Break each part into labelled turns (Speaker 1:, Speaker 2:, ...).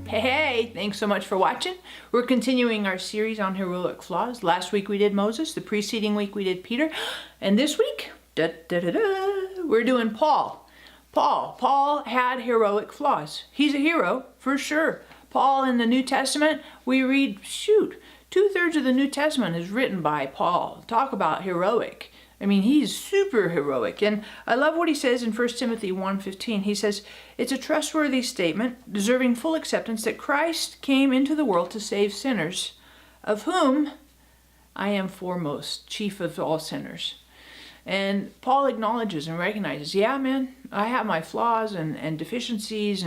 Speaker 1: Hey, thanks so much for watching. We're continuing our series on heroic flaws. Last week we did Moses, the preceding week we did Peter, and this week, we're doing Paul. Paul had heroic flaws. He's a hero, for sure. Paul in the New Testament, we read, 2/3 of the New Testament is written by Paul. Talk about heroic. I mean, he's super heroic. And I love what he says in 1 Timothy 1:15. He says, it's a trustworthy statement, deserving full acceptance, that Christ came into the world to save sinners, of whom I am foremost, chief of all sinners. And Paul acknowledges and recognizes, yeah, man, I have my flaws and deficiencies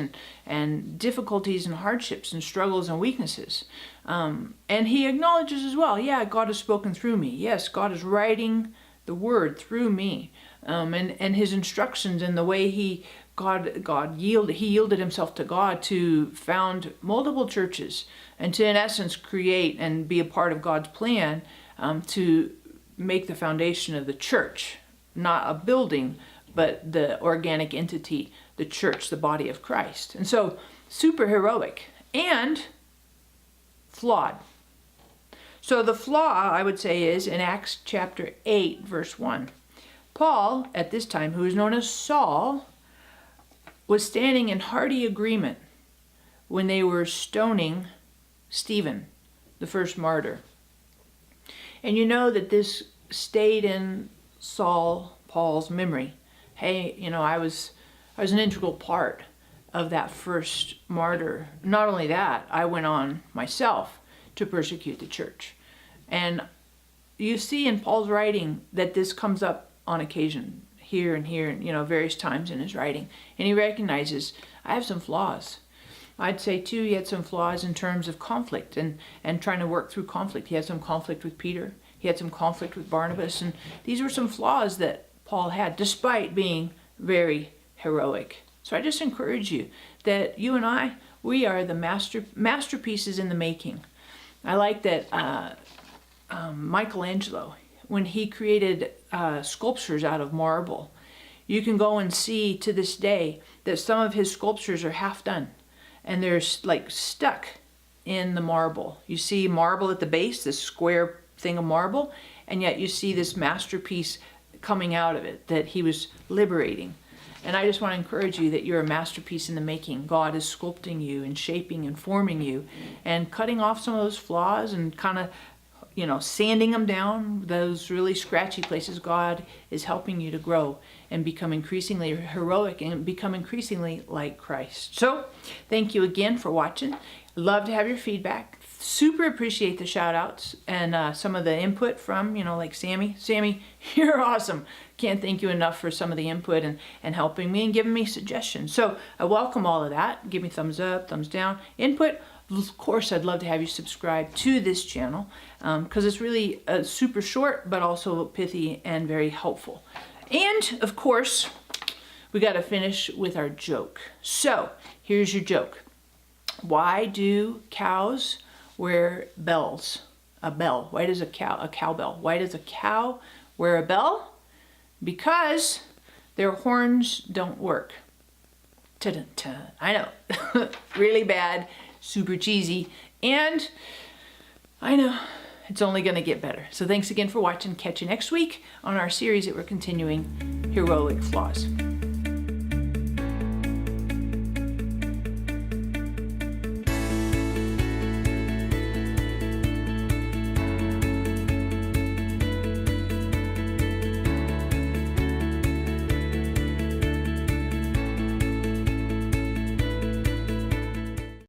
Speaker 1: and difficulties and hardships and struggles and weaknesses. And he acknowledges as well, yeah, God has spoken through me. Yes, God is writing the word through me, and his instructions and the way he yielded himself to God to found multiple churches and to, in essence, create and be a part of God's plan to make the foundation of the church, not a building, but the organic entity, the church, the body of Christ. And so, super heroic and flawed. So the flaw, I would say, is in Acts chapter 8, verse 1. Paul, at this time, who is known as Saul, was standing in hearty agreement when they were stoning Stephen, the first martyr. And you know that this stayed in Paul's memory. Hey, I was an integral part of that first martyr. Not only that, I went on myself to persecute the church. And you see in Paul's writing that this comes up on occasion, here and various times in his writing. And he recognizes, I have some flaws. I'd say too, he had some flaws in terms of conflict and trying to work through conflict. He had some conflict with Peter. He had some conflict with Barnabas. And these were some flaws that Paul had, despite being very heroic. So I just encourage you that you and I, we are the masterpieces in the making. I like that Michelangelo, when he created sculptures out of marble, you can go and see to this day that some of his sculptures are half done and they're like stuck in the marble. You see marble at the base, this square thing of marble, and yet you see this masterpiece coming out of it that he was liberating. And I just want to encourage you that you're a masterpiece in the making. God is sculpting you and shaping and forming you and cutting off some of those flaws and kind of, sanding them down, those really scratchy places. God is helping you to grow and become increasingly heroic and become increasingly like Christ. So thank you again for watching. Love to have your feedback. Super appreciate the shout outs and some of the input from, like Sammy. Sammy, you're awesome. Can't thank you enough for some of the input and helping me and giving me suggestions. So I welcome all of that. Give me thumbs up, thumbs down, input. Of course, I'd love to have you subscribe to this channel because it's really super short, but also pithy and very helpful. And of course, we got to finish with our joke. So here's your joke. Why do cows wear bells? A bell. Why does a cowbell? Why does a cow wear a bell? Because their horns don't work. Ta-da-ta. I know. Really bad, super cheesy, and I know it's only going to get better. So thanks again for watching. Catch you next week on our series that we're continuing, Heroic Flaws.